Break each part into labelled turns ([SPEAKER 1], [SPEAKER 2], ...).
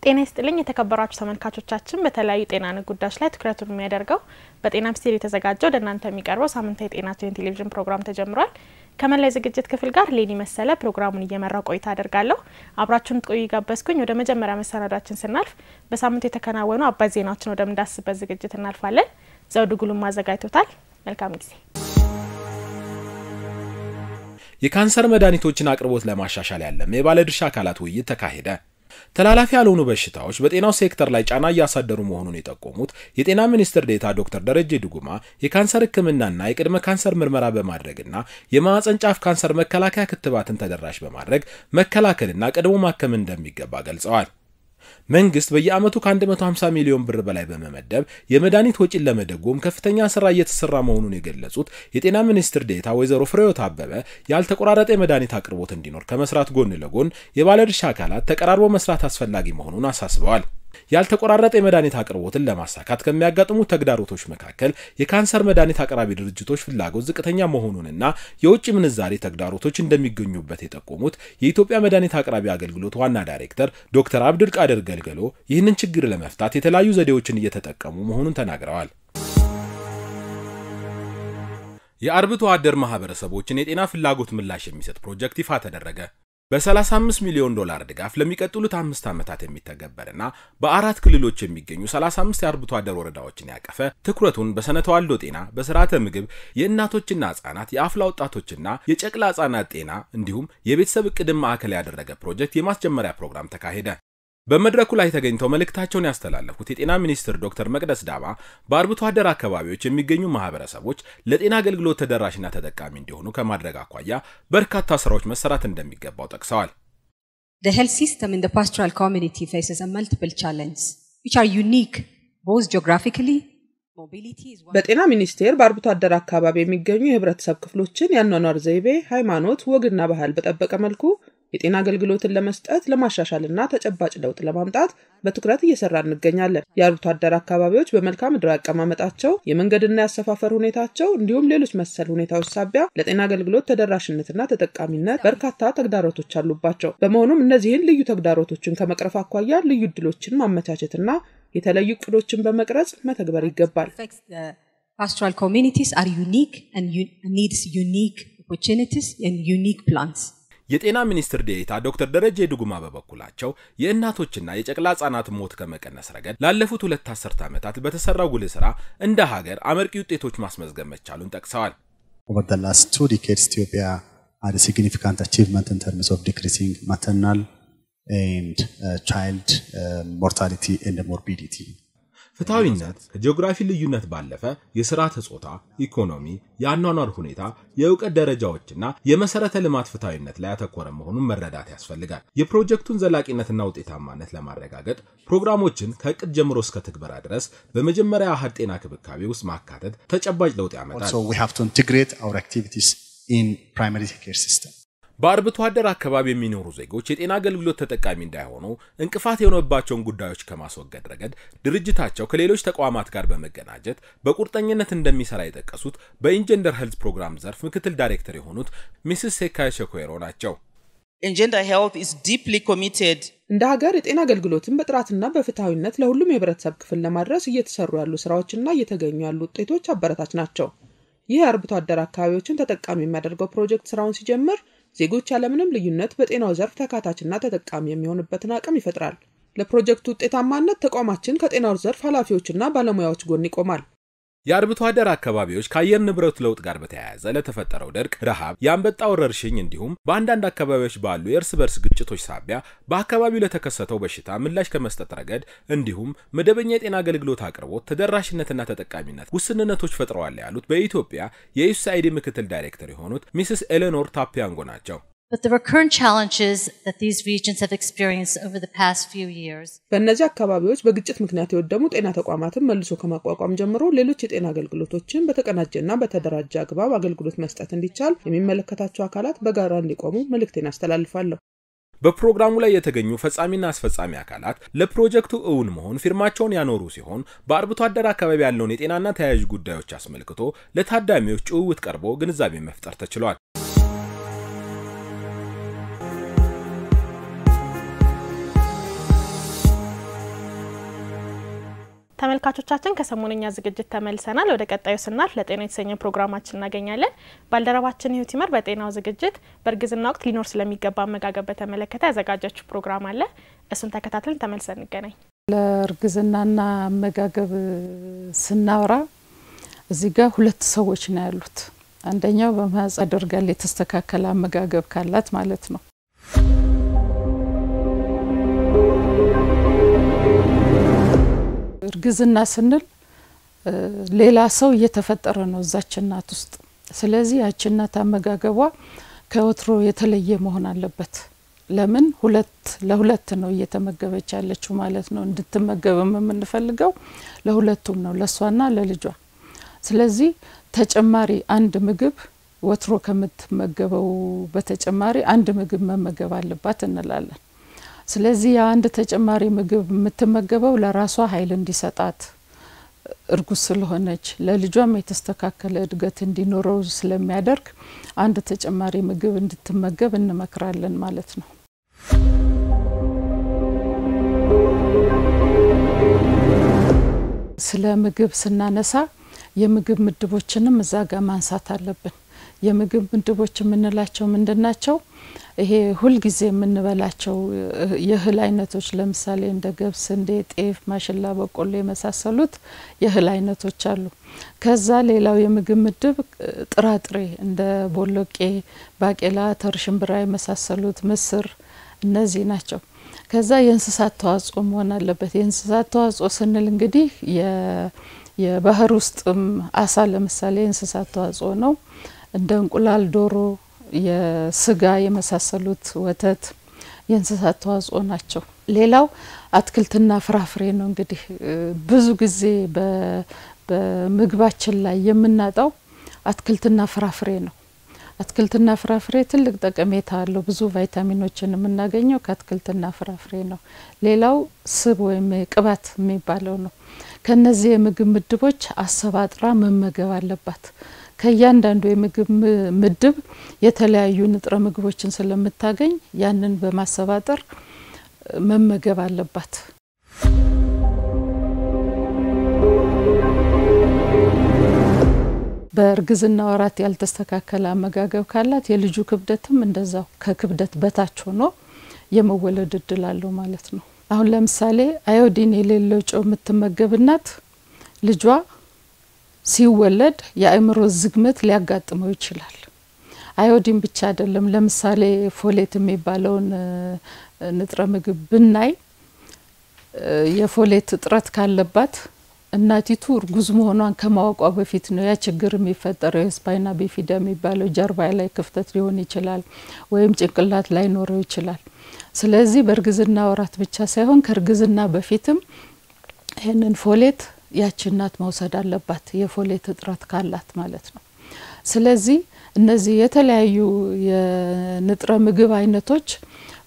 [SPEAKER 1] ጤና ይስጥልኝ የተከበራችሁ ተመልካቾቻችን በተለያዩ ጤና ጉዳዮች ላይ ትኩረቱን የሚያደርገው በጤና ሚኒስቴር የተዘጋጀው ለእናንተ የሚቀርበው ሳምንታዊ ጤና ቴሌቪዥን ፕሮግራም ተጀምሯል። ከመላይ ዝግጅት ክፍል ጋር ሌኒ መሰለ ፕሮግራሙን እየመራው ቆይታ አደርጋለሁ። አብራችሁን ቆዩ ጋበዝኩኝ። ወደ መጀመሪያ መሰናዳችን ስናልፍ በሳምንቱ የተከናወኑ አባይ ዜናዎችን ወደምዳስበት ዝግጅት እናልፋለን። ዘውዱ ጉሉም አዘጋጅቶታል። መልካም ጊዜ።
[SPEAKER 2] የካንሰር መድኃኒቶችን አቅርቦት ለማሻሻል ያለመ የባለድርሻ አካላት ውይይት ተካሄደ። ተላላፊ ያልሆኑ በሽታዎች በጤናው ሴክተር ላይ ጫና ያሳደሩ መሆኑን የጠቆሙት የጤና ሚኒስትር ዴታ ዶክተር ደረጀ ዱጉማ የካንሰር ህክምናና የቅድመ ካንሰር ምርመራ በማድረግና የማህፀን ጫፍ ካንሰር መከላከያ ክትባትን ተደራሽ በማድረግ መከላከልና ቀድሞ ማከም እንደሚገባ ገልጸዋል። መንግስት በየአመቱ ከ150 ሚሊዮን ብር በላይ በመመደብ የመድኃኒት ወጪን ለመደጎም ከፍተኛ ስራ እየተሰራ መሆኑን የገለጹት የጤና ሚኒስትር ዴታ ወይዘሮ ፍሬህይወት አበበ ያልተቆራረጠ የመድኃኒት አቅርቦት እንዲኖር ከመስራት ጎን ለጎን የባለድርሻ አካላት ተቀራርቦ መስራት አስፈላጊ መሆኑን አሳስበዋል። ያልተቆራረጠ የመድኃኒት አቅርቦትን ለማሳካት ከሚያጋጥሙ ተግዳሮቶች መካከል የካንሰር መድኃኒት አቅራቢ ድርጅቶች ፍላጎት ዝቅተኛ መሆኑንና የውጭ ምንዛሬ ተግዳሮቶች እንደሚገኙበት የጠቆሙት የኢትዮጵያ መድኃኒት አቅራቢ አገልግሎት ዋና ዳይሬክተር ዶክተር አብዱል ቃድር ገልገሎ ይህንን ችግር ለመፍታት የተለያዩ ዘዴዎችን እየተጠቀሙ መሆኑን ተናግረዋል። የአርብቶ አደር ማህበረሰቦችን የጤና ፍላጎት ምላሽ የሚሰጥ ፕሮጀክት ይፋ ተደረገ። በ35 ሚሊዮን ዶላር ድጋፍ ለሚቀጥሉት 5 ዓመታት የሚተገበርና በአራት ክልሎች የሚገኙ 35 የአርብቶ አደር ወረዳዎችን ያቀፈ ትኩረቱን በስነ ተዋልዶ ጤና፣ በስርዓተ ምግብ፣ የእናቶችና ህጻናት፣ የአፍላ ወጣቶችና የጨቅላ ህጻናት ጤና እንዲሁም የቤተሰብ እቅድን ማዕከል ያደረገ ፕሮጀክት የማስጀመሪያ ፕሮግራም ተካሄደ። በመድረኩ ላይ ተገኝተው መልእክታቸውን ያስተላለፉት የጤና ሚኒስትር ዶክተር መቅደስ ዳባ በአርብቶ አደር አካባቢዎች የሚገኙ ማህበረሰቦች ለጤና አገልግሎት ተደራሽና ተጠቃሚ እንዲሆኑ ከማድረግ አኳያ በርካታ ስራዎች መሰራት እንደሚገባው ጠቅሰዋል።
[SPEAKER 3] The health system in the pastoral community faces a multiple challenges which are unique both geographically.
[SPEAKER 4] በጤና ሚኒስቴር በአርብቶ አደር አካባቢ የሚገኙ የህብረተሰብ ክፍሎችን ያኗኗር ዘይቤ፣ ሃይማኖት፣ ወግና ባህል በጠበቀ መልኩ የጤና አገልግሎትን ለመስጠት ለማሻሻልና ተጨባጭ ለውጥ ለማምጣት በትኩረት እየሰራ እንገኛለን። የአርብቶ አደር አካባቢዎች በመልክዓ ምድራዊ አቀማመጣቸው፣ የመንገድና ያሰፋፈር ሁኔታቸው እንዲሁም ሌሎች መሰል ሁኔታዎች ሳቢያ ለጤና አገልግሎት ተደራሽነትና ተጠቃሚነት በርካታ ተግዳሮቶች አሉባቸው። በመሆኑም እነዚህን ልዩ ተግዳሮቶችን ከመቅረፍ አኳያ ልዩ ዕድሎችን ማመቻቸትና የተለዩ ዕቅዶችን በመቅረጽ መተግበር ይገባል።
[SPEAKER 3] Pastoral communities are unique and needs unique opportunities and unique plans.
[SPEAKER 2] የጤና ሚኒስትር ዴታ ዶክተር ደረጀ ዱጉማ በበኩላቸው የእናቶችና የጨቅላ ህጻናት ሞት ከመቀነስ ረገድ ላለፉት 2 አስርተ ዓመታት በተሰራው ጉልህ ስራ እንደ ሀገር አመርቂ ውጤቶች ማስመዝገብ መቻሉን ጠቅሰዋል።
[SPEAKER 5] Over the last 2 decades Ethiopia had a significant achievement in terms of decreasing maternal and child mortality and morbidity.
[SPEAKER 2] ፍትሃዊነት ከጂኦግራፊ ልዩነት ባለፈ የሥርዓተ ጾታ፣ ኢኮኖሚ፣ የአኗኗር ሁኔታ፣ የእውቀት ደረጃዎችና የመሰረተ ልማት ፍትሃዊነት ላይ ያተኮረ መሆኑን መረዳት ያስፈልጋል። የፕሮጀክቱን ዘላቂነትና ውጤታማነት ለማረጋገጥ ፕሮግራሞችን ከእቅድ ጀምሮ እስከ ትግበራ ድረስ በመጀመሪያ አሃድ ጤና ክብካቤ ውስጥ ማካተት ተጨባጭ ለውጥ ያመጣል።
[SPEAKER 5] So we have to integrate our activities in primary care system.
[SPEAKER 2] በአርብቶ አደር አካባቢ የሚኖሩ ዜጎች የጤና አገልግሎት ተጠቃሚ እንዳይሆኑ እንቅፋት የሆነባቸውን ጉዳዮች ከማስወገድ ረገድ ድርጅታቸው ከሌሎች ተቋማት ጋር በመገናኘት በቁርጠኝነት እንደሚሰራ የጠቀሱት በኢንጀንደር ሄልዝ ፕሮግራም ዘርፍ ምክትል ዳይሬክተር የሆኑት ሚስስ ሴካይ ሸኮይሮ ናቸው።
[SPEAKER 6] Engender Health is deeply committed.
[SPEAKER 4] እንደ ሀገር የጤና አገልግሎትን በጥራትና በፍትሃዊነት ለሁሉም የህብረተሰብ ክፍል ለማድረስ እየተሰሩ ያሉ ስራዎችና እየተገኙ ያሉ ውጤቶች አበረታች ናቸው። ይህ አርብቶ አደር አካባቢዎችን ተጠቃሚ የሚያደርገው ፕሮጀክት ስራውን ሲጀምር ዜጎች ያለምንም ልዩነት በጤናው ዘርፍ ተካታችና ተጠቃሚ የሚሆኑበትን አቅም ይፈጥራል። ለፕሮጀክቱ ውጤታማነት ተቋማችን ከጤናው ዘርፍ ኃላፊዎችና ባለሙያዎች ጎን ይቆማል።
[SPEAKER 2] የአርብቶ አደር አካባቢዎች ከአየር ንብረት ለውጥ ጋር በተያያዘ ለተፈጠረው ድርቅ፣ ረሃብ፣ የአንበጣ ወረርሽኝ እንዲሁም በአንዳንድ አካባቢዎች ባሉ የእርስ በርስ ግጭቶች ሳቢያ በአካባቢው ለተከሰተው በሽታ ምላሽ ከመስጠት ረገድ እንዲሁም መደበኛ የጤና አገልግሎት አቅርቦት ተደራሽነትና ተጠቃሚነት ውስንነቶች ፈጥረዋል ያሉት በኢትዮጵያ የዩኤስአይዲ ምክትል ዳይሬክተር የሆኑት ሚስስ ኤሌኖር ታፒያንጎ ናቸው።
[SPEAKER 7] But the recurrent challenges that these regions have experienced over the past few years.
[SPEAKER 4] በእነዚህ አካባቢዎች በግጭት ምክንያት የወደሙ ጤና ተቋማትን መልሶ ከማቋቋም ጀምሮ ሌሎች የጤና አገልግሎቶችን በተቀናጀና በተደራጀ አግባብ አገልግሎት መስጠት እንዲቻል የሚመለከታቸው አካላት በጋራ እንዲቆሙ መልእክቴን አስተላልፋለሁ።
[SPEAKER 2] በፕሮግራሙ ላይ የተገኙ ፈጻሚና አስፈጻሚ አካላት ለፕሮጀክቱ እውን መሆን ፊርማቸውን ያኖሩ ሲሆን በአርብቶ አደር አካባቢ ያለውን የጤናና ተያያዥ ጉዳዮች አስመልክቶ ለታዳሚዎች ጭውውት ቀርቦ ግንዛቤ መፍጠር ተችሏል።
[SPEAKER 1] ተመልካቾቻችን ከሰሞነኛ ዝግጅት ተመልሰናል። ወደ ቀጣዩ ስናልፍ ለጤና የተሰኘው ፕሮግራማችን እናገኛለን። ባልደረባችን ህይወቲመር በጤናው ዝግጅት በእርግዝና ወቅት ሊኖር ስለሚገባ አመጋገብ በተመለከተ ያዘጋጀችው ፕሮግራም አለ። እሱን ተከታትለን ተመልሰን እንገናኝ።
[SPEAKER 8] ለእርግዝናና አመጋገብ ስናወራ እዚህ ጋር ሁለት ሰዎች ነው ያሉት። አንደኛው በማህፀን አድርጋል የተስተካከለ አመጋገብ ካላት ማለት ነው። እርግዝና ስንል ሌላ ሰው እየተፈጠረ ነው እዛች እናት ውስጥ። ስለዚህ ያቺ እናት አመጋገቧ ከወትሮ የተለየ መሆን አለበት። ለምን ለሁለት ነው እየተመገበች ያለችው ማለት ነው። እንድትመገብም የምንፈልገው ለሁለቱም ነው፣ ለሷና ለልጇ። ስለዚህ ተጨማሪ አንድ ምግብ ወትሮ ከምትመገበው በተጨማሪ አንድ ምግብ መመገብ አለባት እንላለን። ስለዚህ አንድ ተጨማሪ ምግብ የምትመገበው ለራሷ ኃይል እንዲሰጣት እርጉዝ ስለሆነች ለልጇም የተስተካከለ እድገት እንዲኖረው ስለሚያደርግ አንድ ተጨማሪ ምግብ እንድትመገብ እንመክራለን ማለት ነው። ስለ ምግብ ስናነሳ የምግብ ምድቦችንም እዛ ጋር ማንሳት አለብን። የምግብ ምድቦች የምንላቸው ምንድናቸው? ይሄ ሁሉ ጊዜ የምንበላቸው የእህል አይነቶች ለምሳሌ እንደ ገብስ፣ እንደ ጤፍ፣ ማሽላ፣ በቆሎ የመሳሰሉት የእህል አይነቶች አሉ። ከዛ ሌላው የምግብ ምድብ ጥራጥሬ እንደ ቦሎቄ፣ ባቄላ፣ አተር፣ ሽምብራ የመሳሰሉት፣ ምስር፣ እነዚህ ናቸው። ከዛ የእንስሳት ተዋጽኦ መሆን አለበት። የእንስሳት ተዋጽኦ ስንል እንግዲህ የባህር ውስጥም አሳ ለምሳሌ የእንስሳት ተዋጽኦ ነው። እንደ እንቁላል፣ ዶሮ፣ የስጋ የመሳሰሉት፣ ወተት የእንስሳት ተዋጽኦ ናቸው። ሌላው አትክልትና ፍራፍሬ ነው። እንግዲህ ብዙ ጊዜ በምግባችን ላይ የምናጣው አትክልትና ፍራፍሬ ነው። አትክልትና ፍራፍሬ ትልቅ ጠቀሜታ አለው። ብዙ ቫይታሚኖችን የምናገኘው ከአትክልትና ፍራፍሬ ነው። ሌላው ስብ ወይም ቅባት የሚባለው ነው። ከነዚህ የምግብ ምድቦች አሰባጥራ መመገብ አለባት። ከያንዳንዱ የምግብ ምድብ የተለያዩ ንጥረ ምግቦችን ስለምታገኝ ያንን በማሰባጠር መመገብ አለባት። በእርግዝና ወራት ያልተስተካከለ አመጋገብ ካላት የልጁ ክብደትም እንደዛው ከክብደት በታች ሆኖ የመወለድ እድል አለው ማለት ነው። አሁን ለምሳሌ አዮዲን የሌለው ጨው የምትመገብ እናት ልጇ ሲወለድ የአእምሮ ዝግመት ሊያጋጥመው ይችላል። አዮዲን ብቻ አይደለም። ለምሳሌ ፎሌት የሚባለውን ንጥረ ምግብ ብናይ የፎሌት እጥረት ካለባት እናቲቱ እርጉዝ መሆኗን ከማወቋ በፊት ነው ያ ችግር የሚፈጠረው። የስፓይና ቢፊዳ የሚባለው ጀርባ ላይ ክፍተት ሊሆን ይችላል ወይም ጭንቅላት ላይ ኖረው ይችላል። ስለዚህ በእርግዝና ወራት ብቻ ሳይሆን ከእርግዝና በፊትም ይሄንን ፎሌት ያቺ እናት መውሰድ አለባት፣ የፎሌት እጥረት ካላት ማለት ነው። ስለዚህ እነዚህ የተለያዩ የንጥረ ምግብ አይነቶች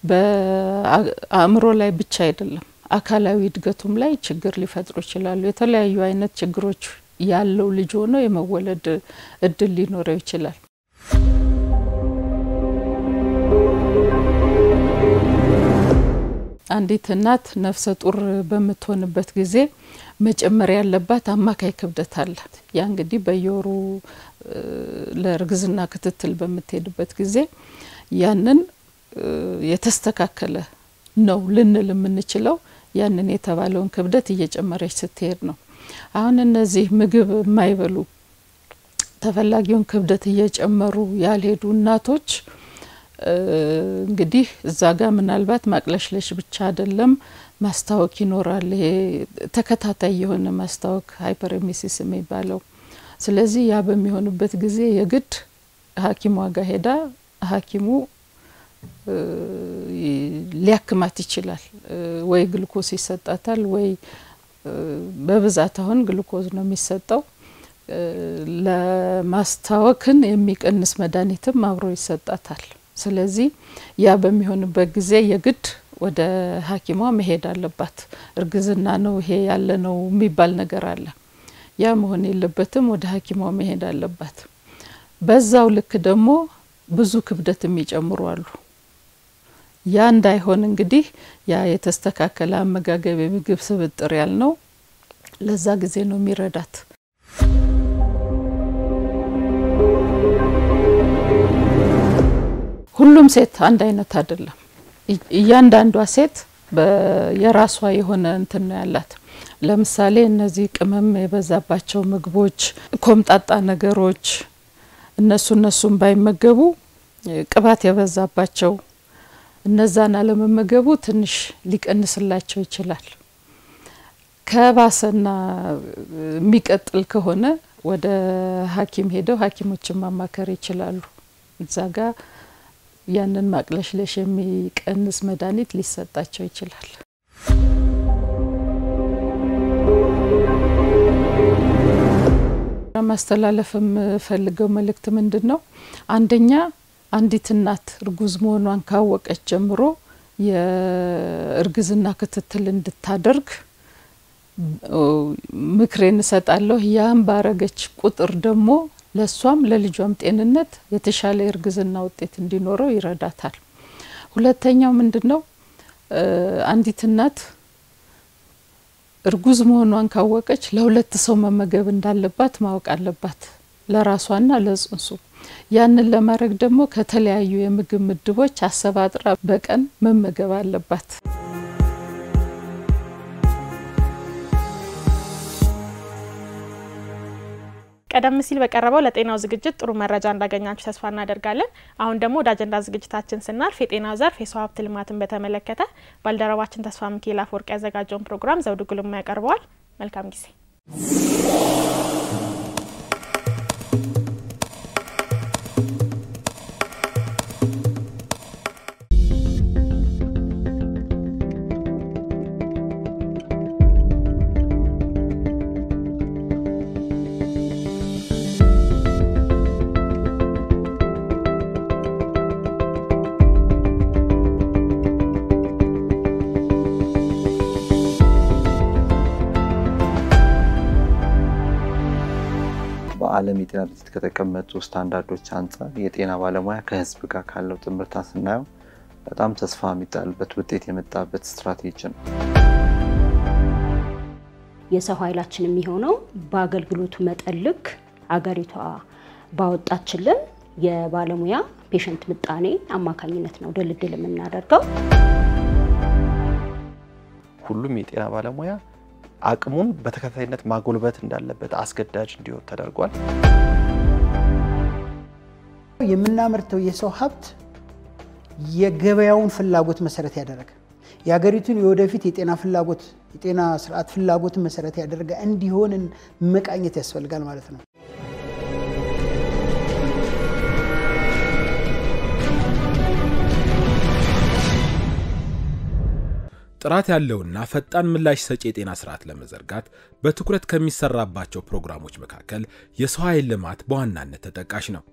[SPEAKER 8] በአእምሮ ላይ ብቻ አይደለም አካላዊ እድገቱም ላይ ችግር ሊፈጥሩ ይችላሉ። የተለያዩ አይነት ችግሮች ያለው ልጅ ሆኖ የመወለድ እድል ሊኖረው ይችላል። አንዲት እናት ነፍሰ ጡር በምትሆንበት ጊዜ መጨመር ያለባት አማካይ ክብደት አላት። ያ እንግዲህ በየወሩ ለእርግዝና ክትትል በምትሄድበት ጊዜ ያንን የተስተካከለ ነው ልንል የምንችለው ያንን የተባለውን ክብደት እየጨመረች ስትሄድ ነው። አሁን እነዚህ ምግብ የማይበሉ ተፈላጊውን ክብደት እየጨመሩ ያልሄዱ እናቶች እንግዲህ እዛ ጋር ምናልባት ማቅለሽለሽ ብቻ አይደለም ማስታወክ ይኖራል። ይሄ ተከታታይ የሆነ ማስታወክ ሃይፐሬሜሲስ የሚባለው። ስለዚህ ያ በሚሆንበት ጊዜ የግድ ሐኪሟ ጋር ሄዳ ሐኪሙ ሊያክማት ይችላል። ወይ ግሉኮስ ይሰጣታል ወይ በብዛት አሁን ግሉኮዝ ነው የሚሰጠው። ለማስታወክን የሚቀንስ መድኃኒትም አብሮ ይሰጣታል። ስለዚህ ያ በሚሆንበት ጊዜ የግድ ወደ ሐኪሟ መሄድ አለባት እርግዝና ነው ይሄ ያለ ነው የሚባል ነገር አለ ያ መሆን የለበትም ወደ ሐኪሟ መሄድ አለባት በዛው ልክ ደግሞ ብዙ ክብደት የሚጨምሩ አሉ ያ እንዳይሆን እንግዲህ ያ የተስተካከለ አመጋገብ የምግብ ስብጥር ያልነው ለዛ ጊዜ ነው የሚረዳት ሁሉም ሴት አንድ አይነት አይደለም እያንዳንዷ ሴት የራሷ የሆነ እንትን ነው ያላት ለምሳሌ እነዚህ ቅመም የበዛባቸው ምግቦች ኮምጣጣ ነገሮች እነሱን ባይመገቡ ቅባት የበዛባቸው እነዛን አለመመገቡ ትንሽ ሊቀንስላቸው ይችላል ከባሰና የሚቀጥል ከሆነ ወደ ሐኪም ሄደው ሐኪሞችን ማማከር ይችላሉ እዛጋ ያንን ማቅለሽለሽ የሚቀንስ መድኃኒት ሊሰጣቸው ይችላል ማስተላለፍም ፈልገው መልእክት ምንድነው አንደኛ አንዲት እናት እርጉዝ መሆኗን ካወቀች ጀምሮ የእርግዝና ክትትል እንድታደርግ ምክሬን ሰጣለሁ ያን ባረገች ቁጥር ደግሞ ለሷም ለልጇም ጤንነት የተሻለ እርግዝና ውጤት እንዲኖረው ይረዳታል ሁለተኛው ምንድነው አንዲት እናት እርጉዝ መሆኗን ካወቀች ለሁለት ሰው መመገብ እንዳለባት ማወቅ አለባት ለራሷና ለጽንሱ ያንን ለማድረግ ደግሞ ከተለያዩ የምግብ ምድቦች አሰባጥራ በቀን መመገብ አለባት
[SPEAKER 1] ቀደም ሲል በቀረበው ለጤናው ዝግጅት ጥሩ መረጃ እንዳገኛችሁ ተስፋ እናደርጋለን አሁን ደግሞ ወደ አጀንዳ ዝግጅታችን ስናልፍ የጤናው ዘርፍ የሰው ሀብት ልማትን በተመለከተ ባልደረባችን ተስፋ ሚካኤል አፈወርቅ ያዘጋጀውን ፕሮግራም ዘውዱ ጉልማ ያቀርበዋል መልካም ጊዜ
[SPEAKER 9] ዓለም የጤና ድርጅት ከተቀመጡ ስታንዳርዶች አንፃር የጤና ባለሙያ ከህዝብ ጋር ካለው ጥምርታ ስናየው በጣም ተስፋ የሚጣልበት ውጤት የመጣበት ስትራቴጂ ነው
[SPEAKER 10] የሰው ኃይላችን የሚሆነው በአገልግሎቱ መጠልክ አገሪቷ ባወጣችልን የባለሙያ ፔሸንት ምጣኔ አማካኝነት ነው ድልድል የምናደርገው
[SPEAKER 11] ሁሉም የጤና ባለሙያ አቅሙን በተከታታይነት ማጎልበት እንዳለበት አስገዳጅ እንዲሆን ተደርጓል
[SPEAKER 12] የምናመርተው የሰው ሀብት የገበያውን ፍላጎት መሰረት ያደረገ የሀገሪቱን የወደፊት የጤና ፍላጎት የጤና ስርዓት ፍላጎት መሰረት ያደረገ እንዲሆን መቃኘት ያስፈልጋል ማለት ነው
[SPEAKER 2] ጥራት ያለውና ፈጣን ምላሽ ሰጪ የጤና ስርዓት ለመዘርጋት በትኩረት ከሚሰራባቸው ፕሮግራሞች መካከል የሰው ኃይል ልማት በዋናነት ተጠቃሽ ነው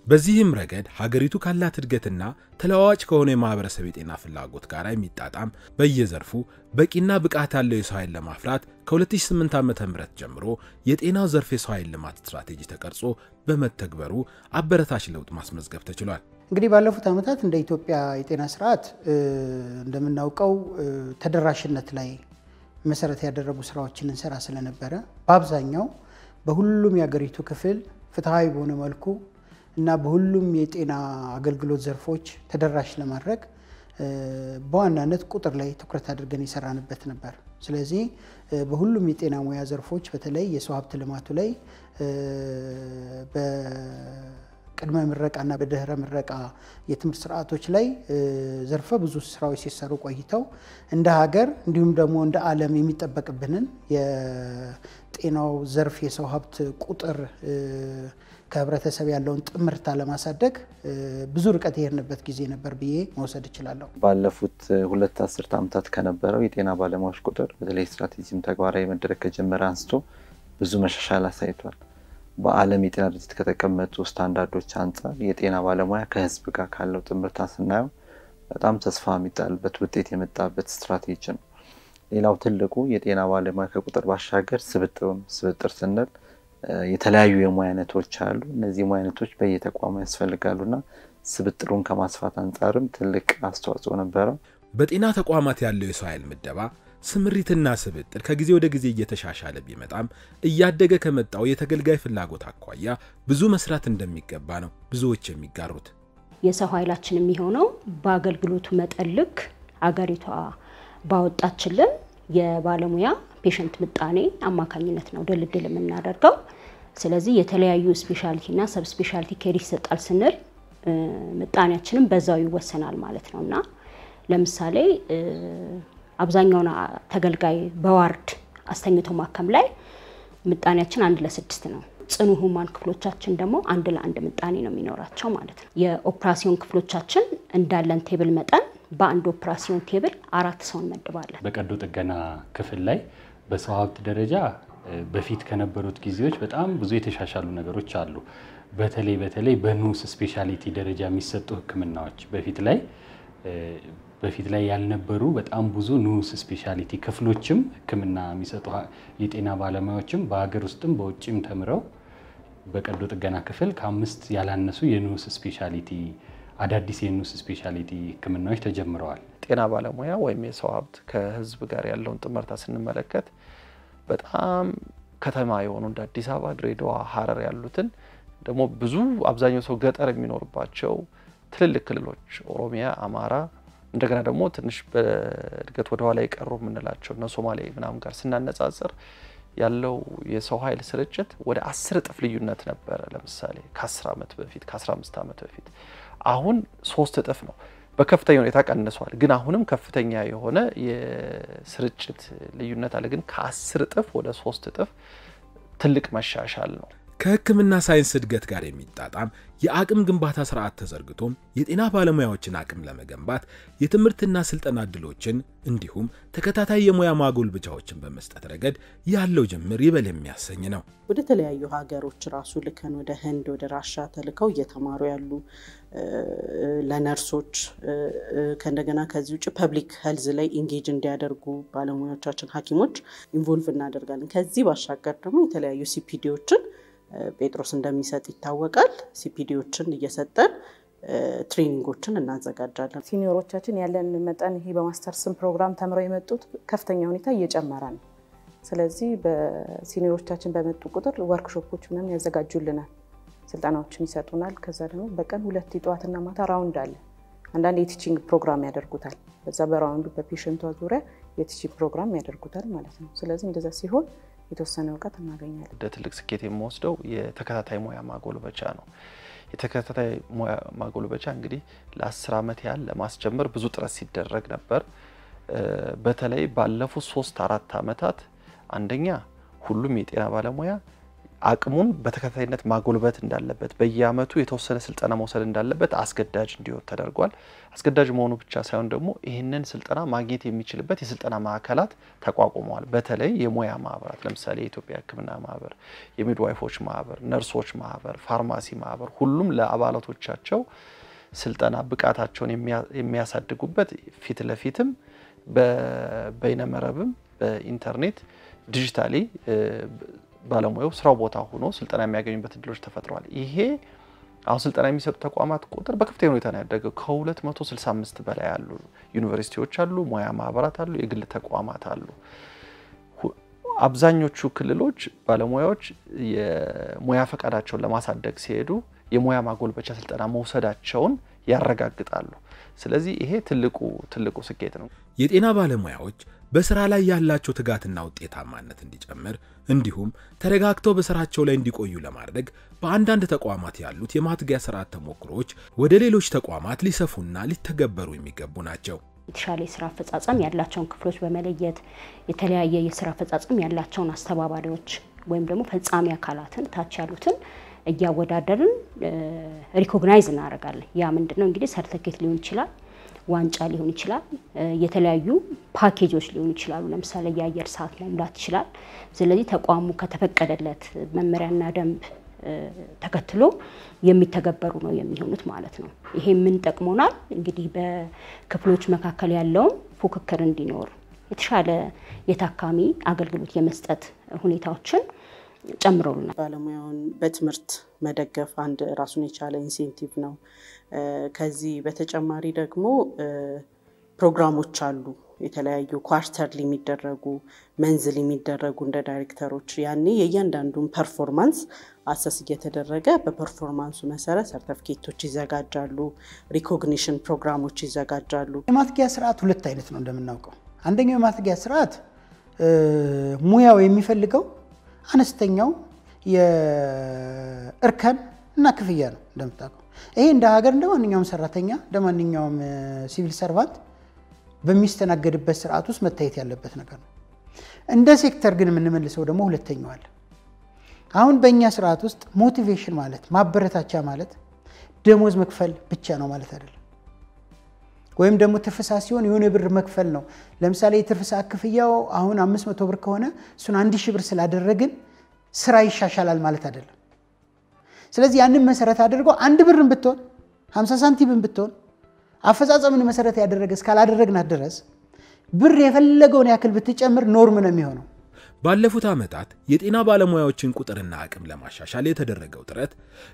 [SPEAKER 2] በዚህም ረገድ ሀገሪቱ ካላት እድገትና ተለዋዋጭ ከሆነ የማህበረሰብ የጤና ፍላጎት ጋር የሚጣጣም በየዘርፉ በቂና ብቃት ያለው የሰው ኃይል ለማፍራት ከ2008 ዓ.ም ጀምሮ የጤናው ዘርፍ የሰው ኃይል ልማት ስትራቴጂ ተቀርጾ በመተግበሩ አበረታች ለውጥ ማስመዝገብ ተችሏል
[SPEAKER 12] እንግዲህ ባለፉት አመታት እንደ ኢትዮጵያ የጤና ስርዓት እንደምናውቀው ተደራሽነት ላይ መሰረት ያደረጉ ስራዎችን እንሰራ ስለነበረ በአብዛኛው በሁሉም የሀገሪቱ ክፍል ፍትሃዊ በሆነ መልኩ እና በሁሉም የጤና አገልግሎት ዘርፎች ተደራሽ ለማድረግ በዋናነት ቁጥር ላይ ትኩረት አድርገን ይሰራንበት ነበር ስለዚህ በሁሉም የጤና ሙያ ዘርፎች በተለይ የሰው ሀብት ልማቱ ላይ በቅድመ ምረቃና በድህረ ምረቃ የትምህርት ስርዓቶች ላይ ዘርፈ ብዙ ስራዎች ሲሰሩ ቆይተው እንደ ሀገር እንዲሁም ደግሞ እንደ ዓለም የሚጠበቅብንን የጤናው ዘርፍ የሰው ሀብት ቁጥር ከህብረተሰብ ያለውን ጥምርታ ለማሳደግ ብዙ ርቀት የሄድንበት ጊዜ ነበር ብዬ መውሰድ እችላለሁ
[SPEAKER 9] ባለፉት 2 አስርት ዓመታት ከነበረው የጤና ባለሙያዎች ቁጥር በተለይ ስትራቴጂም ተግባራዊ መደረግ ከጀመረ አንስቶ ብዙ መሻሻል አሳይቷል በዓለም የጤና ድርጅት ከተቀመጡ ስታንዳርዶች አንፃር የጤና ባለሙያ ከህዝብ ጋር ካለው ጥምርታ ስናየው በጣም ተስፋ የሚጣልበት ውጤት የመጣበት ስትራቴጂ ነው። ሌላው ትልቁ የጤና ባለሙያ ከቁጥር ባሻገር ስብጥር ስንል የተለያዩ የሙያ አይነቶች አሉ። እነዚህ ሙያ አይነቶች በየተቋሙ ያስፈልጋሉና ስብጥሩን ከማስፋት አንፃርም ትልቅ አስተዋጽኦ ነበረው።
[SPEAKER 2] በጤና ተቋማት ያለው የሰው ኃይል ምደባ ስምሪትና ስብጥር ከጊዜ ወደ ጊዜ እየተሻሻለ ቢመጣም እያደገ ከመጣው የተገልጋይ ፍላጎት አኳያ ብዙ መስራት እንደሚገባ ነው ብዙዎች የሚጋሩት።
[SPEAKER 10] የሰው ኃይላችን የሚሆነው በአገልግሎቱ መጠን ልክ አገሪቷ ባወጣችልን የባለሙያ ፔሸንት ምጣኔ አማካኝነት ነው ድልድል የምናደርገው። ስለዚህ የተለያዩ ስፔሻሊቲና ሰብ ስፔሻሊቲ ኬር ይሰጣል ስንል ምጣኔያችንን በዛው ይወሰናል ማለት ነውና ለምሳሌ አብዛኛው ተገልጋይ በዋርድ አስተኝቶ ማከም ላይ ምጣኔያችን 1:6 ነው። ጽኑ ሁማን ክፍሎቻችን ደግሞ 1:1 ምጣኔ ነው የሚኖራቸው ማለት ነው። የኦፕራሲዮን ክፍሎቻችን እንዳለን ቴብል መጠን በአንድ ኦፕራሲዮን ቴብል 4 ሰው እንመድባለን።
[SPEAKER 13] በቀዶ ጥገና ክፍል ላይ በሰው ሀብት ደረጃ በፊት ከነበሩት ጊዜዎች በጣም ብዙ የተሻሻሉ ነገሮች አሉ። በተለይ በኑስ ስፔሻሊቲ ደረጃ የሚሰጡ ህክምናዎች በፊት ላይ ያልነበሩ በጣም ብዙ ኑስ ስፔሻሊቲ ክፍሎችም ህክምና የሚሰጡ የጤና ባለሙያዎችም በአገር ውስጥም በውጭም ተምረው በቀዶ ጥገና ክፍል ከ5 ያላነሱ የኑስ ስፔሻሊቲ አዳዲስ የኑስ ስፔሻሊቲ ህክምናዎች ተጀምረዋል።
[SPEAKER 11] ጤና ባለሙያ ወይም የሰው ሀብት ከህዝብ ጋር ያለውን ጥምርታ ስንመለከት በጣም ከተማ የሆኑ እንደ አዲስ አበባ፣ ድሬዳዋ፣ ሐረር ያሉትን ደግሞ ብዙ አብዛኛው ሰው ገጠር የሚኖርባቸው ትልልቅ ክልሎች ኦሮሚያ፣ አማራ እንደገና ደግሞ ትንሽ በእድገት ወደ ኋላ የቀሩ ምንላቸው እና ሶማሌ ምናምን ጋር ስናነጻጽር ያለው የሰው ኃይል ስርጭት ወደ 10 እጥፍ ልዩነት ነበር። ለምሳሌ ከ10 ዓመት በፊት ከ15 ዓመት በፊት አሁን 3 እጥፍ ነው። በከፍተኛ ሁኔታ ቀንሷል፣ ግን አሁንም ከፍተኛ የሆነ የስርጭት ልዩነት አለ። ግን ከ10 እጥፍ ወደ 3 እጥፍ ትልቅ መሻሻል ነው።
[SPEAKER 2] ከህክምና ሳይንስ እድገት ጋር የሚጣጣም የአቅም ግንባታ ስርዓት ተዘርግቶም የጤና ባለሙያዎችን አቅም ለመገንባት የትምህርትና ስልጠና እድሎችን እንዲሁም ተከታታይ የሙያ ማጎልበቻዎችን በመስጠት ረገድ ያለው ጅምር ይበል የሚያሰኝ ነው።
[SPEAKER 14] ወደ ተለያዩ ሀገሮች ራሱ ልከን ወደ ህንድ ወደ ራሻ ተልከው እየተማሩ ያሉ ለነርሶች ከእንደገና ከዚህ ውጭ ፐብሊክ ሄልዝ ላይ ኢንጌጅ እንዲያደርጉ ባለሙያዎቻችን ሐኪሞች ኢንቮልቭ እናደርጋለን። ከዚህ ባሻገር ደግሞ የተለያዩ ሲፒዲዎችን ጴጥሮስ እንደሚሰጥ ይታወቃል። ሲፒዲዎችን እየሰጠን ትሬኒንጎችን እናዘጋጃለን።
[SPEAKER 15] ሲኒዮሮቻችን ያለን መጠን ይሄ በማስተርስም ፕሮግራም ተምረው የመጡት ከፍተኛ ሁኔታ እየጨመረ ነው። ስለዚህ በሲኒዮሮቻችን በመጡ ቁጥር ወርክሾፖች ምንም ያዘጋጁልናል፣ ስልጠናዎችን ይሰጡናል። ከዛ ደግሞ በቀን 2 ጧትና ማታ ራውንድ አለ። አንዳንድ የቲቺንግ ፕሮግራም ያደርጉታል። በዛ በራውንዱ በፔሸንቷ ዙሪያ የቲቺንግ ፕሮግራም ያደርጉታል ማለት ነው። ስለዚህ እንደዛ ሲሆን የተወሰነ እውቀት እናገኛለን።
[SPEAKER 11] እንደ ትልቅ ስኬት የምወስደው የተከታታይ ሙያ ማጎልበቻ ነው። የተከታታይ ሙያ ማጎልበቻ እንግዲህ ለ10 ዓመት ያህል ለማስጀመር ብዙ ጥረት ሲደረግ ነበር። በተለይ ባለፉት 3-4 ዓመታት አንደኛ ሁሉም የጤና ባለሙያ አቅሙን በተከታታይነት ማጎልበት እንዳለበት በየአመቱ የተወሰነ ስልጠና መውሰድ እንዳለበት አስገዳጅ እንዲሆን ተደርጓል። አስገዳጅ መሆኑ ብቻ ሳይሆን ደግሞ ይህንን ስልጠና ማግኘት የሚችልበት የስልጠና ማዕከላት ተቋቁመዋል። በተለይ የሙያ ማህበራት ለምሳሌ የኢትዮጵያ ሕክምና ማህበር፣ የሚድዋይፎች ማህበር፣ ነርሶች ማህበር፣ ፋርማሲ ማህበር ሁሉም ለአባላቶቻቸው ስልጠና ብቃታቸውን የሚያሳድጉበት ፊት ለፊትም በበይነመረብም በኢንተርኔት ዲጂታሊ ባለሙያው ስራው ቦታ ሆኖ ስልጠና የሚያገኙበት እድሎች ተፈጥረዋል። ይሄ አሁን ስልጠና የሚሰጡ ተቋማት ቁጥር በከፍተኛ ሁኔታ ነው ያደገው። ከ265 በላይ ያሉ ዩኒቨርሲቲዎች አሉ፣ ሙያ ማህበራት አሉ፣ የግል ተቋማት አሉ። አብዛኞቹ ክልሎች ባለሙያዎች የሙያ ፈቃዳቸውን ለማሳደግ ሲሄዱ የሙያ ማጎልበቻ ስልጠና መውሰዳቸውን ያረጋግጣሉ። ስለዚህ ይሄ ትልቁ ስኬት ነው።
[SPEAKER 2] የጤና ባለሙያዎች በስራ ላይ ያላቸው ትጋትና ውጤታማነት እንዲጨምር እንዲሁም ተረጋግተው በስራቸው ላይ እንዲቆዩ ለማድረግ በአንዳንድ ተቋማት ያሉት የማትጊያ ስርዓት ተሞክሮች ወደ ሌሎች ተቋማት ሊሰፉና ሊተገበሩ የሚገቡ ናቸው።
[SPEAKER 10] የተሻለ የስራ አፈጻጸም ያላቸውን ክፍሎች በመለየት የተለያየ የስራ አፈጻጸም ያላቸውን አስተባባሪዎች ወይም ደግሞ ፈጻሚ አካላትን ታች ያሉትን እያወዳደርን ሪኮግናይዝ እናደርጋለን። ያ ምንድነው እንግዲህ ሰርቲፊኬት ሊሆን ይችላል፣ ዋንጫ ሊሆን ይችላል፣ የተለያዩ ፓኬጆች ሊሆን ይችላሉ። ለምሳሌ የአየር ሰዓት መሙላት ይችላል። ስለዚህ ተቋሙ ከተፈቀደለት መመሪያና ደንብ ተከትሎ የሚተገበሩ ነው የሚሆኑት ማለት ነው። ይሄ ምን ጠቅሞናል እንግዲህ በክፍሎች መካከል ያለው ፉክክር እንዲኖር የተሻለ የታካሚ አገልግሎት የመስጠት ሁኔታዎችን ጨምሮልናል።
[SPEAKER 14] ባለሙያውን በትምህርት መደገፍ አንድ ራሱን የቻለ ኢንሴንቲቭ ነው። ከዚህ በተጨማሪ ደግሞ ፕሮግራሞች አሉ የተለያዩ ኳርተርሊ የሚደረጉ መንዝሊ የሚደረጉ እንደ ዳይሬክተሮች ያኔ የእያንዳንዱን ፐርፎርማንስ አሰስ እየተደረገ በፐርፎርማንሱ መሰረት ሰርቲፊኬቶች ይዘጋጃሉ፣ ሪኮግኒሽን ፕሮግራሞች ይዘጋጃሉ።
[SPEAKER 12] የማትጊያ ስርዓት ሁለት አይነት ነው እንደምናውቀው። አንደኛው የማትጊያ ስርዓት ሙያው የሚፈልገው አነስተኛው የእርከን እና ክፍያ ነው እንደምታውቀው። ይሄ እንደ ሀገር እንደማንኛውም ሰራተኛ እንደማንኛውም ሲቪል ሰርቫንት በሚስተናገድበት ስርዓት ውስጥ መታየት ያለበት ነገር ነው። እንደ ሴክተር ግን የምንመልሰው ደግሞ ሁለተኛው አለ። አሁን በእኛ ስርዓት ውስጥ ሞቲቬሽን ማለት ማበረታቻ ማለት ደሞዝ መክፈል ብቻ ነው ማለት አይደለም። ወይም ደግሞ ትርፍሳ ሲሆን የሆነ ብር መክፈል ነው። ለምሳሌ የትርፍሳ ክፍያው አሁን 500 ብር ከሆነ እሱን 1000 ብር ስላደረግን ስራ ይሻሻላል ማለት አይደለም። ስለዚህ ያንን መሰረት አድርጎ አንድ ብርን ብትሆን 50 ሳንቲምን ብትሆን አፈጻጸምን መሰረት ያደረገ እስካላደረግናት ድረስ ብር የፈለገውን ያክል ብትጨምር ኖርም ነው የሚሆነው።
[SPEAKER 2] ባለፉት ዓመታት የጤና ባለሙያዎችን ቁጥርና አቅም ለማሻሻል የተደረገው ጥረት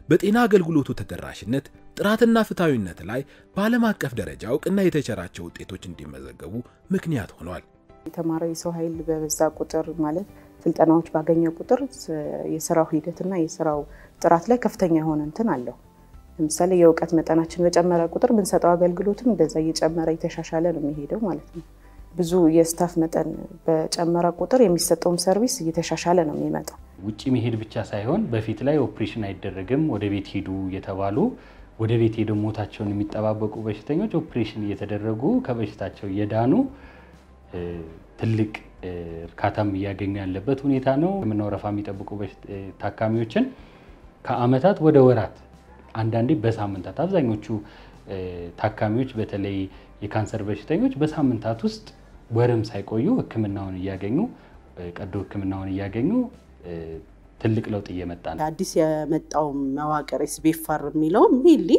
[SPEAKER 2] በጤና አገልግሎቱ ተደራሽነት፣ ጥራትና ፍትሃዊነት ላይ በዓለም አቀፍ ደረጃ እውቅና የተቸራቸው ውጤቶች እንዲመዘገቡ ምክንያት ሆኗል።
[SPEAKER 15] የተማረው የሰው ኃይል በበዛ ቁጥር ማለት ስልጠናዎች ባገኘ ቁጥር የስራው ሂደትና የስራው ጥራት ላይ ከፍተኛ የሆነ እንትን አለው። ለምሳሌ የእውቀት መጠናችን በጨመረ ቁጥር ምንሰጠው አገልግሎትም እንደዛ እየጨመረ የተሻሻለ ነው የሚሄደው ማለት ነው። ብዙ የስታፍ መጠን በጨመረ ቁጥር የሚሰጠውም ሰርቪስ እየተሻሻለ ነው የሚመጣው።
[SPEAKER 13] ውጪ መሄድ ብቻ ሳይሆን በፊት ላይ ኦፕሬሽን አይደረግም ወደ ቤት ሄዱ የተባሉ ወደ ቤት ሄደው ሞታቸውን የሚጠባበቁ በሽተኞች ኦፕሬሽን እየተደረጉ ከበሽታቸው የዳኑ ትልቅ እርካታም እያገኙ ያለበት ሁኔታ ነው። ምንወረፋ የሚጠብቁ ታካሚዎችን ከአመታት ወደ ወራት አንዳንዴ በሳምንታት አብዛኞቹ ታካሚዎች በተለይ የካንሰር በሽተኞች በሳምንታት ውስጥ ወርም ሳይቆዩ ህክምናውን እያገኙ ቀዶ ህክምናውን እያገኙ ትልቅ ለውጥ እየመጣ ነው።
[SPEAKER 14] አዲስ የመጣው መዋቅር ኤስቢኤፍአር የሚለው ሚሊ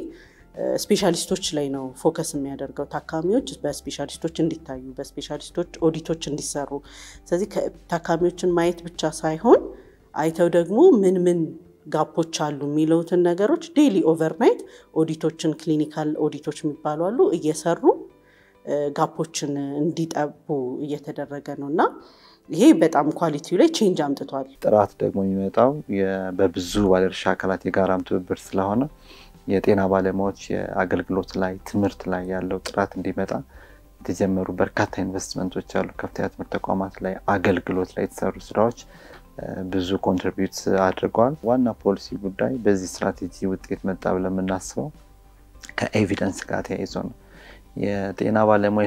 [SPEAKER 14] ስፔሻሊስቶች ላይ ነው ፎከስ የሚያደርገው። ታካሚዎች በስፔሻሊስቶች እንዲታዩ፣ በስፔሻሊስቶች ኦዲቶች እንዲሰሩ። ስለዚህ ታካሚዎችን ማየት ብቻ ሳይሆን አይተው ደግሞ ምን ጋፖች አሉ የሚሉትን ነገሮች ዴይሊ ኦቨርናይት ኦዲቶችን ክሊኒካል ኦዲቶች የሚባሉ አሉ እየሰሩ ጋፖችን እንዲጠቡ እየተደረገ ነውና ይሄ በጣም ኳሊቲው ላይ ቼንጅ አምጥቷል።
[SPEAKER 9] ጥራት ደግሞ የሚመጣው በብዙ ባለድርሻ አካላት የጋራም ትብብር ስለሆነ የጤና ባለሙያዎች የአገልግሎት ላይ ትምህርት ላይ ያለው ጥራት እንዲመጣ የተጀመሩ በርካታ ኢንቨስትመንቶች አሉ። ከፍተኛ ትምህርት ተቋማት ላይ አገልግሎት ላይ የተሰሩ ስራዎች ብዙ ኮንትሪቢዩት አድርገዋል። ዋና ፖሊሲ ጉዳይ በዚህ ስትራቴጂ ውጤት መጣ ብለን የምናስበው ከኤቪደንስ ጋር ተያይዞ ነው። የጤና ባለሙያ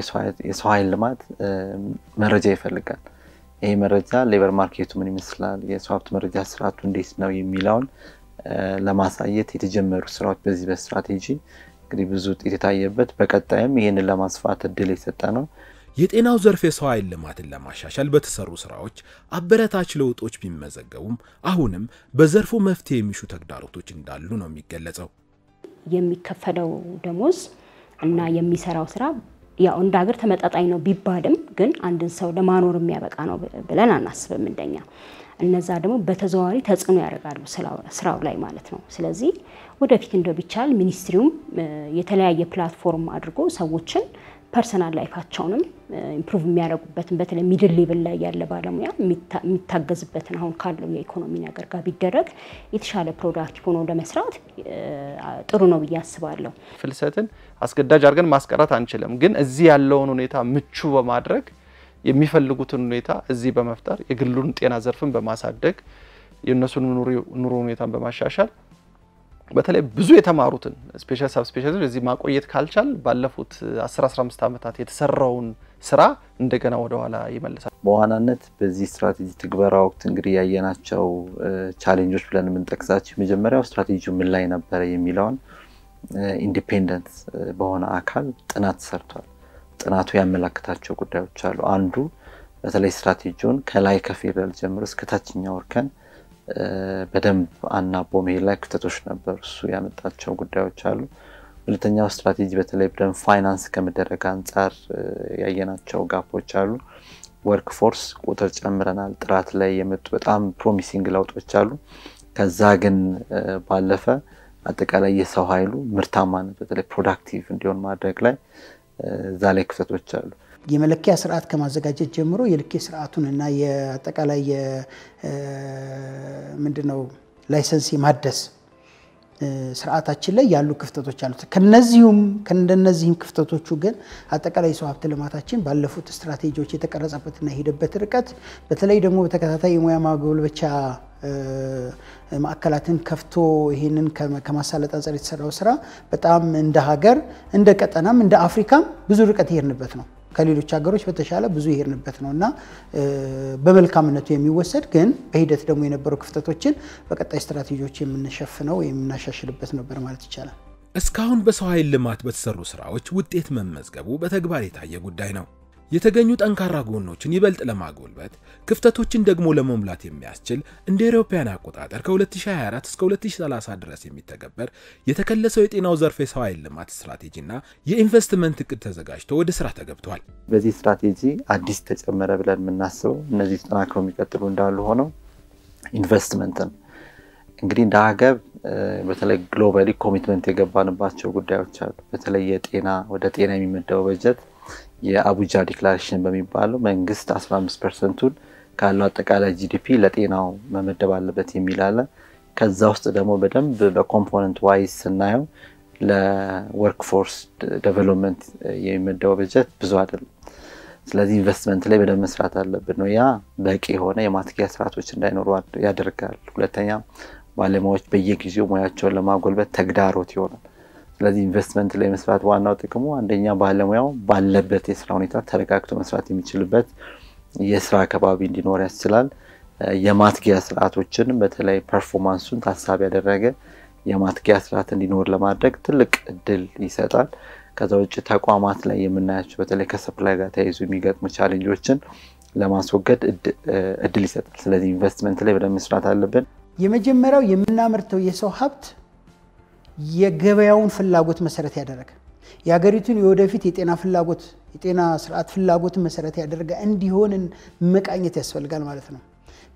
[SPEAKER 9] የሰው ኃይል ልማት መረጃ ይፈልጋል። ይሄ መረጃ ሌበር ማርኬቱ ምን ይመስላል፣ የሰው ሀብት መረጃ ስርዓቱ እንዴት ነው የሚለውን ለማሳየት የተጀመሩ ስራዎች በዚህ በስትራቴጂ እንግዲህ ብዙ ውጤት የታየበት በቀጣይም ይሄንን ለማስፋት እድል የሰጠ ነው።
[SPEAKER 2] የጤናው ዘርፍ የሰው ኃይል ልማትን ለማሻሻል በተሰሩ ስራዎች አበረታች ለውጦች ቢመዘገቡም አሁንም በዘርፉ መፍትሄ የሚሹ ተግዳሮቶች እንዳሉ ነው የሚገለጸው።
[SPEAKER 10] የሚከፈለው ደሞዝ እና የሚሰራው ስራ ያው እንደ ሀገር ተመጣጣኝ ነው ቢባልም ግን አንድን ሰው ለማኖር የሚያበቃ ነው ብለን አናስብም እንደኛ። እነዛ ደግሞ በተዘዋዋሪ ተጽዕኖ ያደርጋሉ ስራው ላይ ማለት ነው። ስለዚህ ወደፊት እንደው ቢቻል ሚኒስትሪውም የተለያየ ፕላትፎርም አድርጎ ሰዎችን ፐርሰናል ላይፋቸውንም ኢምፕሩቭ የሚያደርጉበትን በተለይ ሚድል ሌቭል ላይ ያለ ባለሙያ የሚታገዝበትን አሁን ካለው የኢኮኖሚ ነገር ጋር ቢደረግ የተሻለ ፕሮዳክቲቭ ሆኖ ለመስራት ጥሩ ነው ብዬ አስባለሁ።
[SPEAKER 11] ፍልሰትን አስገዳጅ አድርገን ማስቀረት አንችልም፣ ግን እዚህ ያለውን ሁኔታ ምቹ በማድረግ የሚፈልጉትን ሁኔታ እዚህ በመፍጠር የግሉን ጤና ዘርፍን በማሳደግ የነሱን ኑሮ ሁኔታን በማሻሻል በተለይ ብዙ የተማሩትን ስፔሻል ሳብ ስፔሻሊስቶች እዚህ ማቆየት ካልቻል ባለፉት 10-15 ዓመታት የተሰራውን ስራ እንደገና ወደ ኋላ ይመልሳል።
[SPEAKER 9] በዋናነት በዚህ ስትራቴጂ ትግበራ ወቅት እንግዲህ ያየናቸው ቻሌንጆች ብለን የምንጠቅሳቸው መጀመሪያው ስትራቴጂው ምን ላይ ነበር የሚለውን ኢንዲፔንደንት በሆነ አካል ጥናት ሰርቷል። ጥናቱ ያመለከታቸው ጉዳዮች አሉ። አንዱ በተለይ ስትራቴጂውን ከላይ ከፌደራል ጀምሮ እስከ ታችኛው እርከን በደንብ አናቦ መሄድ ላይ ክፍተቶች ነበሩ። እሱ ያመጣቸው ጉዳዮች አሉ። ሁለተኛው ስትራቴጂ በተለይ በደንብ ፋይናንስ ከመደረግ አንፃር ያየናቸው ጋፖች አሉ። ወርክ ፎርስ ቁጥር ጨምረናል። ጥራት ላይ የመጡ በጣም ፕሮሚሲንግ ለውጦች አሉ። ከዛ ግን ባለፈ አጠቃላይ የሰው ኃይሉ ምርታማነት በተለይ ፕሮዳክቲቭ እንዲሆን ማድረግ ላይ ዛሬ ክፍተቶች አሉ።
[SPEAKER 12] የመለኪያ ስርዓት ከማዘጋጀት ጀምሮ የልኬት ስርዓቱንና የአጠቃላይ ምንድነው ላይሰንስ የማደስ ስርዓታችን ላይ ያሉ ክፍተቶች አሉ። ከነዚህም ክፍተቶቹ ግን አጠቃላይ የሰው ሀብት ልማታችን ባለፉት ስትራቴጂዎች የተቀረጸበትና የሄደበት ርቀት በተለይ ደግሞ በተከታታይ የሙያ ማጎልበቻ ማዕከላትን ከፍቶ ይሄንን ከማሳለጥ አንፃር የተሰራው ስራ በጣም እንደ ሀገር እንደ ቀጠናም እንደ አፍሪካም ብዙ ርቀት ይሄድንበት ነው። ከሌሎች ሀገሮች በተሻለ ብዙ ይሄድንበት ነውና በመልካምነቱ የሚወሰድ ግን በሂደት ደግሞ የነበሩ ክፍተቶችን በቀጣይ ስትራቴጂዎች የምንሸፍነው የምናሻሽልበት ነበር ማለት ይቻላል።
[SPEAKER 2] እስካሁን በሰው ኃይል ልማት በተሰሩ ስራዎች ውጤት መመዝገቡ በተግባር የታየ ጉዳይ ነው። የተገኙ ጠንካራ ጎኖችን ይበልጥ ለማጎልበት ክፍተቶችን ደግሞ ለመሙላት የሚያስችል እንደ አውሮፓውያን አቆጣጠር ከ2024 እስከ 2030 ድረስ የሚተገበር የተከለሰው የጤናው ዘርፍ የሰው ኃይል ልማት ስትራቴጂና የኢንቨስትመንት እቅድ ተዘጋጅቶ ወደ ስራ ተገብቷል።
[SPEAKER 9] በዚህ ስትራቴጂ አዲስ ተጨመረ ብለን የምናስበው እነዚህ ተጠናክረው የሚቀጥሉ እንዳሉ ሆነው ኢንቨስትመንትን እንግዲህ እንደ ሀገር በተለይ ግሎባሊ ኮሚትመንት የገባንባቸው ጉዳዮች አሉ። በተለይ የጤና ወደ ጤና የሚመደበው በጀት የአቡጃ ዲክላሬሽን በሚባለው መንግስት 15%ን ካለው አጠቃላይ ጂዲፒ ለጤናው መመደብ አለበት የሚል አለ። ከዛ ውስጥ ደግሞ በደንብ በኮምፖነንት ዋይዝ ስናየው ለወርክ ፎርስ ዴቨሎፕመንት የሚመደበው በጀት ብዙ አይደለም። ስለዚህ ኢንቨስትመንት ላይ በደንብ መስራት አለብን ነው። ያ በቂ የሆነ የማትጊያ ስርዓቶች እንዳይኖሩ ያደርጋል። ሁለተኛ ባለሙያዎች በየጊዜው ሙያቸውን ለማጎልበት ተግዳሮት ይሆናል። ስለዚህ ኢንቨስትመንት ላይ መስራት ዋናው ጥቅሙ አንደኛ ባለሙያው ባለበት የስራ ሁኔታ ተረጋግቶ መስራት የሚችልበት የስራ አካባቢ እንዲኖር ያስችላል። የማትጊያ ስርዓቶችን በተለይ ፐርፎርማንሱን ታሳቢ ያደረገ የማትጊያ ስርዓት እንዲኖር ለማድረግ ትልቅ እድል ይሰጣል። ከዛ ውጭ ተቋማት ላይ የምናያቸው በተለይ ከሰፕላይ ጋር ተያይዞ የሚገጥሙ ቻሌንጆችን ለማስወገድ እድል ይሰጣል። ስለዚህ ኢንቨስትመንት ላይ በደንብ መስራት አለብን።
[SPEAKER 12] የመጀመሪያው የምናመርተው የሰው ሀብት የገበያውን ፍላጎት መሰረት ያደረገ የሀገሪቱን የወደፊት የጤና ፍላጎት የጤና ስርዓት ፍላጎት መሰረት ያደረገ እንዲሆን መቃኘት ያስፈልጋል ማለት ነው።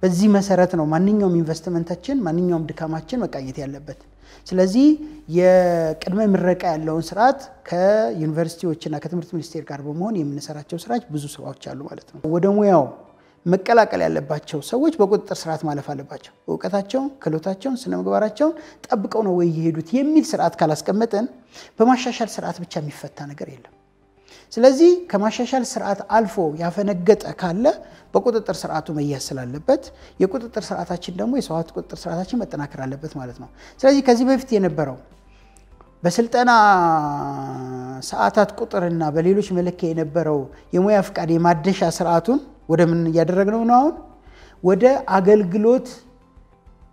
[SPEAKER 12] በዚህ መሰረት ነው ማንኛውም ኢንቨስትመንታችን ማንኛውም ድካማችን መቃኘት ያለበት። ስለዚህ የቅድመ ምረቃ ያለውን ስርዓት ከዩኒቨርሲቲዎችና ከትምህርት ሚኒስቴር ጋር በመሆን የምንሰራቸው ስራዎች ብዙ ስራዎች አሉ ማለት ነው። ወደ ሙያው መቀላቀል ያለባቸው ሰዎች በቁጥጥር ስርዓት ማለፍ አለባቸው። ዕውቀታቸው፣ ክህሎታቸው፣ ስነ ምግባራቸውን ጠብቀው ነው ወይ ይሄዱት የሚል ስርዓት ካላስቀመጠን በማሻሻል ስርዓት ብቻ የሚፈታ ነገር የለም። ስለዚህ ከማሻሻል ስርዓት አልፎ ያፈነገጠ ካለ በቁጥጥር ስርዓቱ መያዝ ስላለበት የቁጥጥር ስርዓታችን ደግሞ የሰው ሀብት ቁጥጥር ስርዓታችን መጠናከር አለበት ማለት ነው። ስለዚህ ከዚህ በፊት የነበረው በስልጠና ሰዓታት ቁጥርና በሌሎች መለኪያ የነበረው የሙያ ፍቃድ የማደሻ ስርዓቱን ወደ ምን ያደረግነው ነው? አሁን ወደ አገልግሎት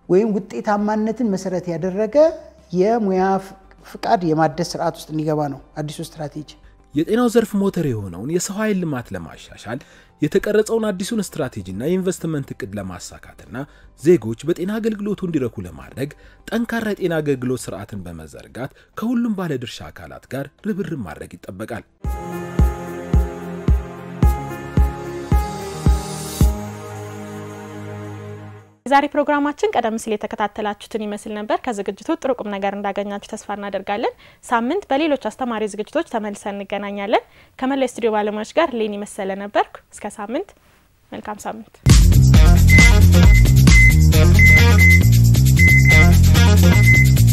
[SPEAKER 12] ወይም ውጤታማነትን መሰረት ያደረገ የሙያ ፍቃድ የማደስ ስርዓት ውስጥ እንዲገባ ነው አዲሱ ስትራቴጂ።
[SPEAKER 2] የጤናው ዘርፍ ሞተር የሆነውን የሰው ኃይል ልማት ለማሻሻል የተቀረጸውን አዲሱን ስትራቴጂና የኢንቨስትመንት እቅድ ለማሳካትና ዜጎች በጤና አገልግሎቱ እንዲረኩ ለማድረግ ጠንካራ የጤና አገልግሎት ስርዓትን በመዘርጋት ከሁሉም ባለድርሻ አካላት ጋር ርብርብ ማድረግ ይጠበቃል።
[SPEAKER 1] ዛሬ ፕሮግራማችን ቀደም ሲል የተከታተላችሁትን ይመስል ነበር። ከዝግጅቱ ጥሩ ቁም ነገር እንዳገኛችሁ ተስፋ እናደርጋለን። ሳምንት በሌሎች አስተማሪ ዝግጅቶች ተመልሰን እንገናኛለን። ከመላ ስቱዲዮ ባለሙያዎች ጋር ሌኒ መሰለ ነበርኩ። እስከ ሳምንት መልካም ሳምንት።